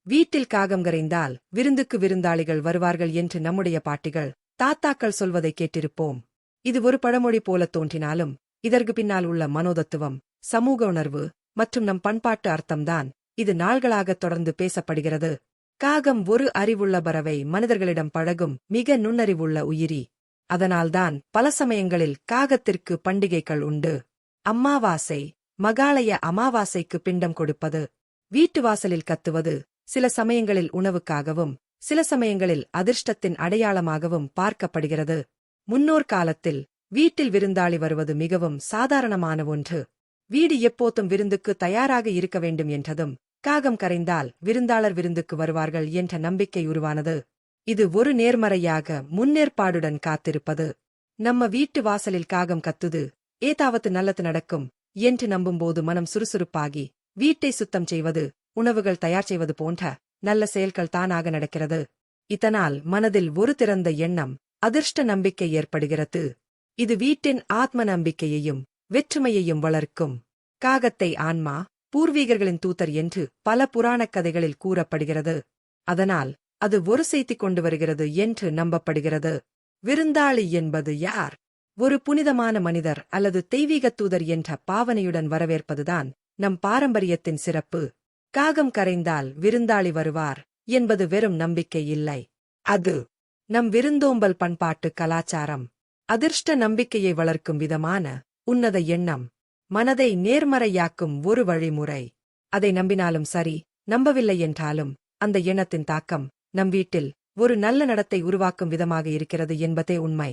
வீட்டில் காகம் கரைந்தால் விருந்துக்கு விருந்தாளிகள் வருவார்கள் என்று நம்முடைய பாட்டிகள் தாத்தாக்கள் சொல்வதை கேட்டிருப்போம். இது ஒரு பழமொழி போலத் தோன்றினாலும் இதற்கு பின்னால் உள்ள மனோதத்துவம், சமூக உணர்வு மற்றும் நம் பண்பாட்டு அர்த்தம்தான் இது நாள்களாக தொடர்ந்து பேசப்படுகிறது. காகம் ஒரு அறிவுள்ள பறவை, மனிதர்களிடம் பழகும் மிக நுண்ணறிவுள்ள உயிரி. அதனால்தான் பல சமயங்களில் காகத்திற்கு பண்டிகைகள் உண்டு. அம்மாவாசை, மகாலய அமாவாசைக்கு பிண்டம் கொடுப்பது, வீட்டு வாசலில் கத்துவது சில சமயங்களில் உணவுக்காகவும் சில சமயங்களில் அதிர்ஷ்டத்தின் அடையாளமாகவும் பார்க்கப்படுகிறது. முன்னோர் காலத்தில் வீட்டில் விருந்தாளி வருவது மிகவும் சாதாரணமான ஒன்று. வீடு எப்போதும் விருந்துக்கு தயாராக இருக்க வேண்டும் என்றதும் காகம் கரைந்தால் விருந்தாளர் விருந்துக்கு வருவார்கள் என்ற நம்பிக்கை உருவானது. இது ஒரு நேர்மறையாக முன்னேற்பாடுடன் காத்திருப்பது. நம்ம வீட்டு வாசலில் காகம் கத்துது, ஏதாவது நல்லது நடக்கும் என்று நம்பும்போது மனம் சுறுசுறுப்பாகி வீட்டை சுத்தம் செய்வது, உணவுகள் தயார் செய்வது போன்ற நல்ல செயல்கள் தானாக நடக்கிறது. இதனால் மனதில் ஒரு திறந்த எண்ணம், அதிர்ஷ்ட நம்பிக்கை ஏற்படுகிறது. இது வீட்டின் ஆத்ம நம்பிக்கையையும் வெற்றுமையையும் வளர்க்கும். காகத்தை ஆன்மா, பூர்வீகர்களின் தூதர் என்று பல புராணக் கதைகளில் கூறப்படுகிறது. அதனால் அது ஒரு செய்தி கொண்டு வருகிறது என்று நம்பப்படுகிறது. விருந்தாளி என்பது யார்? ஒரு புனிதமான மனிதர் அல்லது தெய்வீக தூதர் என்ற பாவனையுடன் வரவேற்பதுதான் நம் பாரம்பரியத்தின் சிறப்பு. காகம் கரைந்தால் விருந்தாளி வருவார் என்பது வெறும் நம்பிக்கை இல்லை. அது நம் விருந்தோம்பல் பண்பாட்டு கலாச்சாரம். அதிர்ஷ்ட நம்பிக்கையை வளர்க்கும் விதமான உன்னத எண்ணம். மனதை நேர்மறையாக்கும் ஒரு வழிமுறை. அதை நம்பினாலும் சரி, நம்பவில்லை என்றாலும் அந்த எண்ணத்தின் தாக்கம் நம் வீட்டில் ஒரு நல்ல நடத்தை உருவாக்கும் விதமாக இருக்கிறது என்பதே உண்மை.